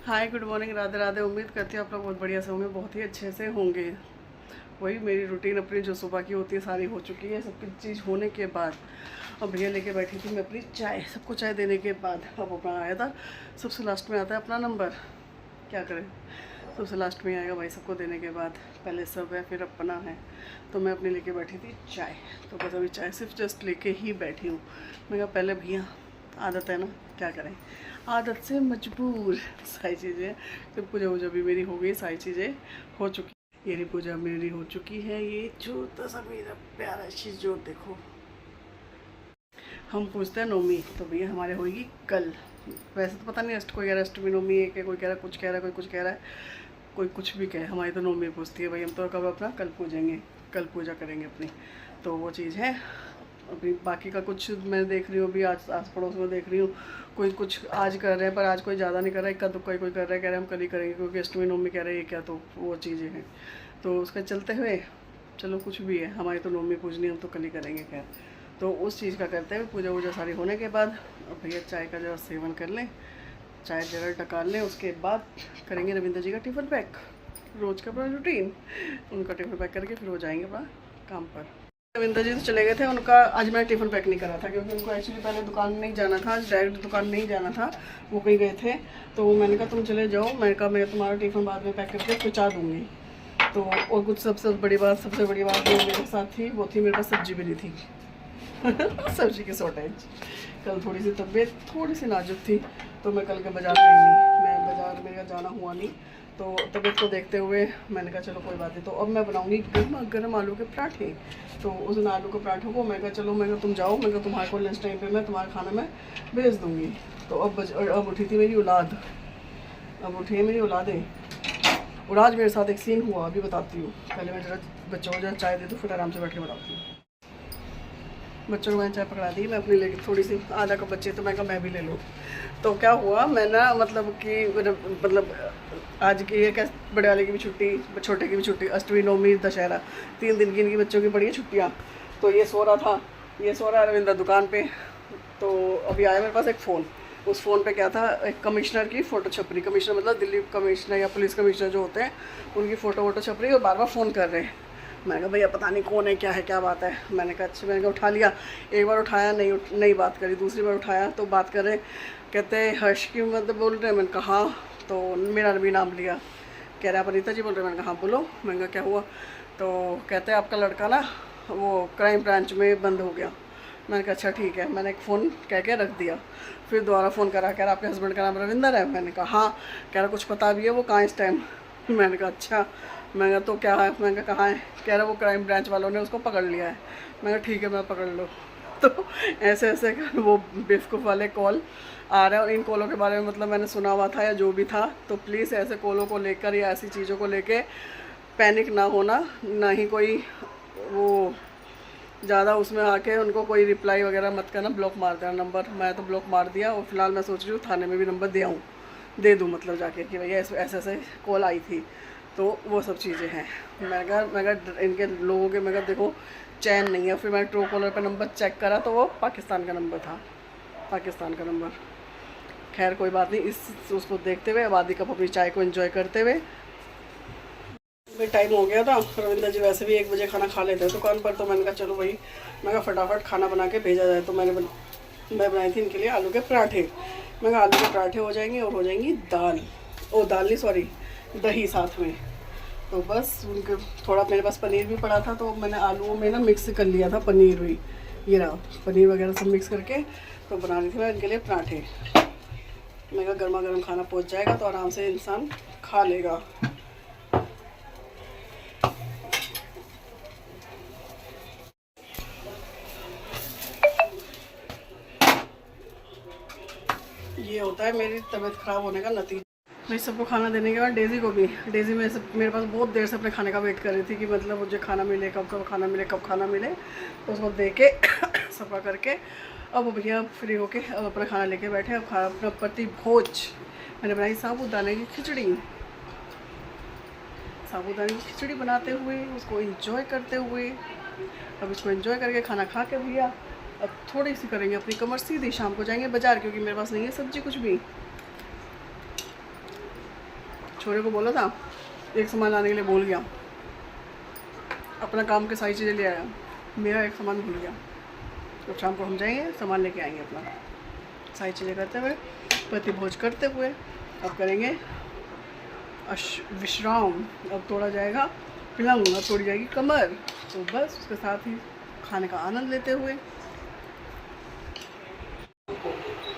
हाय, good morning, Radhe Radhe. उम्मीद करती हूँ आप लोग बहुत बढ़िया से होंगे, बहुत ही अच्छे से होंगे। वही मेरी रूटीन अपनी जो सुबह की होती है सारी हो चुकी है। सब कुछ चीज़ होने के बाद और भैया लेके बैठी थी मैं अपनी चाय। सबको चाय देने के बाद अब अपना आया था। सबसे लास्ट में आता है अपना नंबर, क्या करें, सबसे लास्ट में आएगा भाई सबको देने के बाद। पहले सब है फिर अपना है। तो मैं अपने लेके बैठी थी चाय। तो बस अभी चाय सिर्फ जस्ट लेके ही बैठी हूँ। मैं कहा पहले भैया, आदत है ना, क्या करें, आदत से मजबूर। सारी चीज़ें तो पूजा वूजा भी मेरी हो गई, सारी चीज़ें हो चुकी। ये पूजा मेरी हो चुकी है। ये छोटा सा मेरा प्यारा चीज़ जो देखो, हम पूछते हैं नवमी, तो भैया हमारे होगी कल। वैसे तो पता नहीं अष्ट कोई कह रहा है अष्टमी नवमी है कि कोई कह रहा है कुछ कह रहा है, कोई कुछ कह रहा है, कोई कुछ भी कहे, हमारी तो नवमी पूछती है भाई। हम तो कब अपना कल पूजेंगे, कल पूजा करेंगे अपनी। तो वो चीज़ है। अभी बाकी का कुछ मैं देख रही हूँ, अभी आस पड़ोस में देख रही हूँ, कोई कुछ आज कर रहे हैं पर आज कोई ज़्यादा नहीं कर रहा है। इक्का दुक्का कोई कर रहा है, कह रहे हैं हम कल ही करेंगे क्योंकि अष्टमी नवमी कह रहे हैं क्या, तो वो चीज़ें हैं। तो उसका चलते हुए चलो कुछ भी है, हमारी तो नवमी पूजनी, हम तो कल ही करेंगे खैर। तो उस चीज़ का करते हुए पूजा वूजा सारी होने के बाद अब भैया चाय का जरा सेवन कर लें, चाय जरा टकार लें, उसके बाद करेंगे रविंद्र जी का टिफ़िन पैक। रोज़ का अपना रूटीन, उनका टिफ़िन पैक करके फिर वो जाएंगे अपना काम पर। रविंद्र जी तो चले गए थे, उनका आज मैंने टिफ़िन पैक नहीं करा था क्योंकि उनको एक्चुअली पहले दुकान नहीं जाना था, डायरेक्ट दुकान नहीं जाना था, वो कहीं गए थे। तो मैंने कहा तुम चले जाओ, मैंने कहा मैं तुम्हारा टिफ़िन बाद में पैक करके पहुँचा दूँगी। तो और कुछ सबसे बड़ी बात जो मेरे साथ थी वो थी, मेरे पास सब्जी भी नहीं थी। सब्जी की शॉर्टेज। कल थोड़ी सी तबीयत थोड़ी सी नाजुक थी तो मैं कल के बाज़ार गई नहीं, मैं बाज़ार मेरा जाना हुआ नहीं। तो तबीयत को देखते हुए मैंने कहा चलो कोई बात नहीं। तो अब मैं बनाऊंगी गर्मा गर्म आलू के पराठे। तो उस दिन आलू के पराठों को मैं कहा चलो, मैं कहा तुम जाओ, मैं कहा तुम्हारे को लंच टाइम पे मैं तुम्हारा खाना मैं भेज दूँगी। तो अब उठी थी मेरी औलाद, अब उठी है मेरी औलादें। और आज मेरे साथ एक सीन हुआ, अभी बताती हूँ। पहले मैं जरा बच्चों को जरा चाय दे दूँ फिर आराम से बैठ के बताती हूँ। बच्चों को मैंने चाय पकड़ा दी, मैं अपनी लेके थोड़ी सी आधा कप बच्चे, तो मैं कहा मैं भी ले लूँ। तो क्या हुआ, मैं ना मतलब आज की एक बड़े वाले की भी छुट्टी, छोटे की भी छुट्टी, अष्टमी नवमी दशहरा 3 दिन की इनकी बच्चों की पड़ी है छुट्टियाँ। तो ये सो रहा था, ये सो रहा है रविंद्र दुकान पे। तो अभी आया मेरे पास एक फ़ोन, उस फ़ोन पे क्या था, एक कमिश्नर की फ़ोटो छप रही। कमिश्नर मतलब दिल्ली कमिश्नर या पुलिस कमिश्नर जो होते हैं, उनकी फ़ोटो वोटो छप रही और बार बार फ़ोन कर रहे हैं। मैंने कहा भैया पता नहीं कौन है, क्या है, क्या बात है। मैंने कहा अच्छा, मैंने कहा उठा लिया। एक बार उठाया, नहीं बात करी। दूसरी बार उठाया तो बात कर रहे, कहते हैं हर्ष की मतलब बोल रहे हैं। मैंने कहा हाँ, तो मेरा भी नाम लिया। कह रहे आप अनीता जी बोल रहे हैं। मैंने कहा हाँ बोलो। मैंने कहा क्या हुआ, तो कहते हैं आपका लड़का ना वो क्राइम ब्रांच में बंद हो गया। मैंने कहा अच्छा ठीक है। मैंने एक फ़ोन कह के रख दिया। फिर दोबारा फ़ोन करा, कह रहा आपके हस्बैंड का नाम रविंदर है। मैंने कहा हाँ। कह रहा कुछ पता भी है, वो कहाँ इस टाइम। मैंने कहा अच्छा। मैंने कहा तो क्या है, मैंने कहा कहाँ है। कह रहा वो क्राइम ब्रांच वालों ने उसको पकड़ लिया है। मैंने कहा ठीक है, मैं पकड़ लो। तो ऐसे ऐसे वो बेवकूफ़ वाले कॉल आ रहे हैं। और इन कॉलों के बारे में मतलब मैंने सुना हुआ था या जो भी था। तो प्लीज़ ऐसे कॉलों को लेकर या ऐसी चीज़ों को लेके पैनिक ना होना, ना ही कोई वो ज़्यादा उसमें आके उनको कोई रिप्लाई वगैरह मत करना, ब्लॉक मार देना नंबर। मैं तो ब्लॉक मार दिया और फिलहाल मैं सोच रही हूँ थाने में भी नंबर दे दूँ मतलब जाके कि भैया ऐसे ऐसे कॉल आई थी। तो वो सब चीज़ें हैं। मैं कहा इनके लोगों के, मैं कहा देखो चैन नहीं है। फिर मैंने ट्रू कॉलर पर नंबर चेक करा तो वो पाकिस्तान का नंबर था, पाकिस्तान का नंबर। खैर कोई बात नहीं, इस उसको देखते हुए अब आधी कप अपनी चाय को एंजॉय करते हुए। भाई टाइम हो गया था, रविंद्र जी वैसे भी 1 बजे खाना खा लेते हैं दुकान पर। तो मैंने कहा चलो भाई, मैं कहा फटाफट खाना बना के भेजा जाए। तो मैं बनाई थी इनके लिए आलू के पराठे। मैं कहा आलू के पराठे हो जाएंगे और हो जाएंगी दाल, दाल नहीं सॉरी, दही साथ में। तो बस उनके थोड़ा मेरे पास पनीर भी पड़ा था तो मैंने आलूओं में ना मिक्स कर लिया था पनीर भी। ये रहा पनीर वगैरह सब मिक्स करके तो बना रही थी मैं इनके लिए पराठे। मैं कहा गर्मा गर्म खाना पहुंच जाएगा तो आराम से इंसान खा लेगा। ये होता है मेरी तबीयत ख़राब होने का नतीजा। भाई सबको खाना देने के बाद डेज़ी को भी, डेज़ी मेरे पास बहुत देर से अपने खाने का वेट कर रही थी कि मतलब मुझे खाना मिले, कब खाना मिले, कब खाना मिले। तो उसको दे के सफ़ा करके अब भैया फ्री होके अब अपना खाना लेके बैठे। अब खाना अपना प्रति भोज मैंने बनाई साबूदाने की खिचड़ी। साबूदाने की खिचड़ी बनाते हुए उसको इंजॉय करते हुए, अब इसको इंजॉय करके खाना खा के भैया अब थोड़ी सी करेंगे अपनी कमर सीधी, शाम को जाएंगे बाज़ार क्योंकि मेरे पास नहीं है सब्जी कुछ भी। छोरे को बोला था, एक सामान लाने के लिए भूल गया, अपना काम के सारी चीज़ें ले आया, मेरा एक सामान भूल गया। तो शाम को हम जाएंगे सामान लेके आएंगे अपना, सारी चीज़ें करते हुए, प्रतिभोज करते हुए अब करेंगे विश्राम। अब तोड़ा जाएगा पलंग, अब तोड़ी जाएगी कमर। तो बस उसके साथ ही खाने का आनंद लेते हुए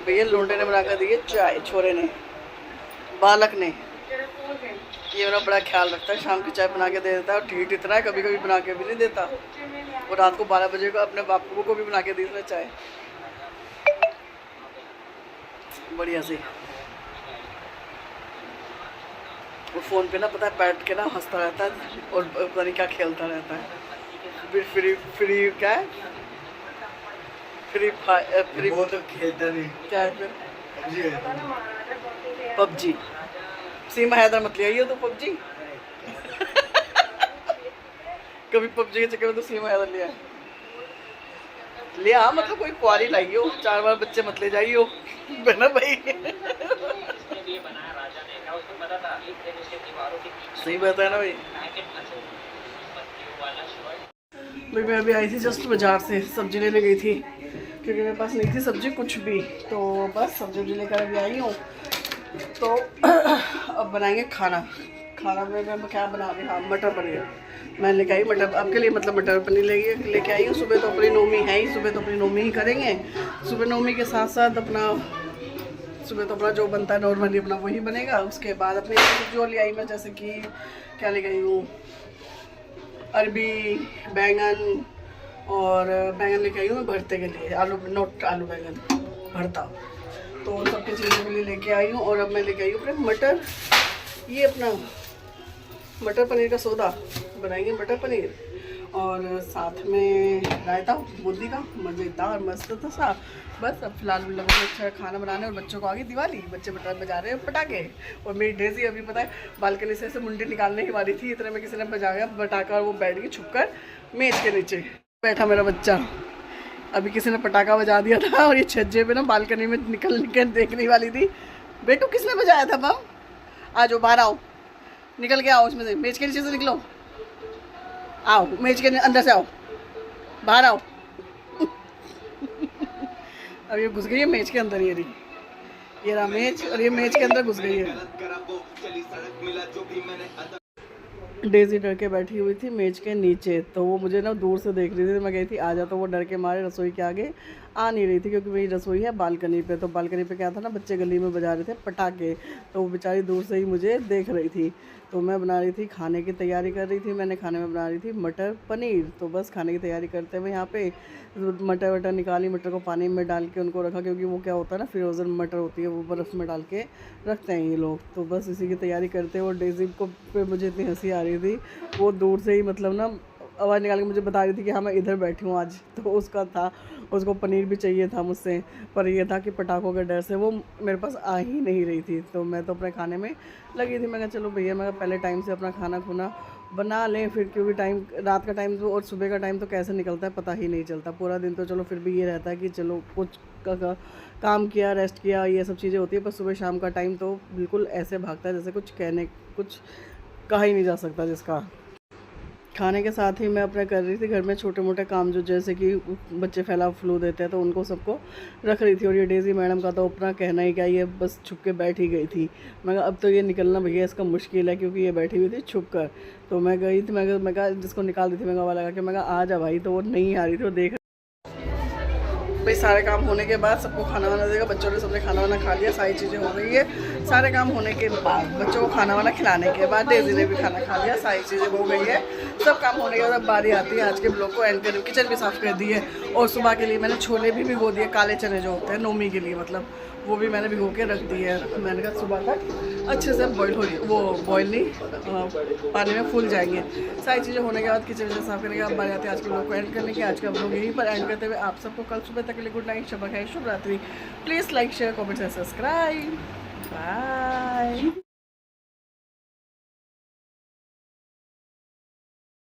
भैया लोंडे ने बनाकर दी है चाय, छोरे ने, बालक ने। ये मेरा बड़ा ख्याल रखता है, शाम की चाय बना के दे देता है और ढीठ इतना है कभी कभी बना के भी नहीं देता। वो रात को 12 बजे को अपने बापू को भी बना के दी चाय, बढ़िया सी। वो फ़ोन पे ना पता है बैठ के ना हंसता रहता है और पता नहीं क्या खेलता रहता है। फ्री क्या है, फ्री वो तो खेलता नहीं, क्या है फिर, पबजी। सीमा हैदर मत ले आई हो तो पबजी कभी पबजी के चक्कर में तो सीमा हैदर लिया मतलब कोई कुआरी लाई हो, 4 बार बच्चे मत ले जाइए हो बना भाई सही बात है ना भाई। मैं अभी आई थी जस्ट बाजार से, सब्जी लेने गई थी क्योंकि मेरे पास नहीं थी सब्जी कुछ भी, तो बस सब्जी लेकर अभी आई हूँ। तो अब बनाएंगे खाना में मैं क्या बना रही, हाँ मटर पनीर मैं लेके आई, मटर आपके लिए मतलब मटर पनीर लेके आई हूँ। सुबह तो अपनी नौमी है ही, सुबह तो अपनी नौमी ही करेंगे। सुबह नौमी के साथ साथ सुबह तो अपना जो बनता है नॉर्मली अपना वही बनेगा। उसके बाद अपनी सब्जी और ले आई मैं, जैसे कि क्या ले गई हूँ, अरबी, बैंगन, और बैंगन लेके आई हूँ मैं भरते के लिए, आलू बैंगन भरता, तो उन सबकी चीज़ों के लिए लेके आई हूँ। और अब मैं लेके आई हूँ अपने मटर, ये अपना मटर पनीर का सौदा बनाएंगे, मटर पनीर और साथ में रायता बूंदी का मज़ेदार मस्त तो सा। बस अब फिलहाल लोगों को अच्छा खाना बनाने, और बच्चों को आगे दिवाली, बच्चे बजा रहे हैं पटाखे। और मेरी डेजी अभी पता है बालकनी से मुंडी निकालने ही वाली थी, इतने में किसी ने बजाया पटाखा और वो बैठ गई छुपकर मेज के नीचे बैठा मेरा बच्चा। अभी किसी ने पटाखा बजा दिया था और ये छज्जे पे ना बालकनी में निकल देखने वाली थी। बेटू किसने बजाया था बम? आ जाओ बाहर आओ, निकल के आओ उसमें से, मेज के नीचे से निकलो, आओ मेज के अंदर से आओ, बाहर आओ अब ये घुस गई है मेज के अंदर, ये रहा मेज, और ये मेज के अंदर घुस गई है। डेजी डर के बैठी हुई थी मेज के नीचे, तो वो मुझे ना दूर से देख रही थी, मैं गई थी आ जा, तो वो डर के मारे रसोई के आगे आ नहीं रही थी, क्योंकि मेरी रसोई है बालकनी पे। तो बालकनी पे क्या था ना, बच्चे गली में बजा रहे थे पटाखे, तो वो बेचारी दूर से ही मुझे देख रही थी। तो मैं बना रही थी, खाने की तैयारी कर रही थी, मैंने खाने में बना रही थी मटर पनीर। तो बस खाने की तैयारी करते हुए यहाँ पे मटर निकाली, मटर को पानी में डाल के उनको रखा, क्योंकि वो क्या होता है ना फ्रोज़न मटर होती है, वो बर्फ़ में डाल के रखते हैं ये लोग। तो बस इसी की तैयारी करते हुए डेज़ी को पे मुझे इतनी हंसी आ रही थी, वो दूर से ही मतलब ना आवाज़ निकाल के मुझे बता रही थी कि हाँ मैं इधर बैठी हूँ आज। तो उसको पनीर भी चाहिए था मुझसे, पर ये था कि पटाखों के डर से वो मेरे पास आ ही नहीं रही थी। तो मैं तो अपने खाने में लगी थी, मैं कहा चलो भैया मैं पहले टाइम से अपना खाना खुना बना लें, फिर क्योंकि टाइम रात का टाइम तो और सुबह का टाइम तो कैसे निकलता है पता ही नहीं चलता। पूरा दिन तो चलो फिर भी ये रहता है कि चलो कुछ काम किया, रेस्ट किया, ये सब चीज़ें होती है, पर सुबह शाम का टाइम तो बिल्कुल ऐसे भागता है जैसे कुछ कहा ही नहीं जा सकता जिसका। खाने के साथ ही मैं अपने कर रही थी घर में छोटे मोटे काम, जो जैसे कि बच्चे फैला फ्लू देते हैं, तो उनको सबको रख रही थी। और ये डेजी मैडम का तो अपना कहना ही क्या, ये बस छुप के बैठ ही गई थी। मैं अब तो ये निकलना भैया इसका मुश्किल है, क्योंकि ये बैठी हुई थी छुप कर। तो मैं गई थी, मैं कहा जिसको निकाल दी थी, मैं लगा के मैं कहा आ जा भाई, तो वो नहीं आ रही थी, वो देख भाई। सारे काम होने के बाद सबको खाना वाना देगा, बच्चों ने सबने खाना वाना खा लिया, सारी चीज़ें हो गई है। सारे काम होने के बाद बच्चों को खाना वाना खिलाने के बाद डेजी ने भी खाना खा लिया, सारी चीज़ें हो गई है। सब काम होने के बाद बारी आती है आज के ब्लॉग को एंड कर, किचन भी साफ़ कर दी है। और सुबह के लिए मैंने छोले भी भिगो दिए, काले चने जो होते हैं नौमी के लिए, मतलब वो भी मैंने भिगो के रख दिए है। मैंने कहा सुबह तक अच्छे से बॉईल हो रही, वो बॉईल नहीं पानी में फूल जाएंगे। सारी चीज़ें होने के बाद किचन साफ़ करने के बाद बारी आती है आज के ब्लॉग को एंड करने की। आज का ब्लॉग यहीं पर एंड करते हुए आप सबको कल सुबह तक के लिए गुड नाइट, शुभ रात्रि। Please like share comment and subscribe. Bye.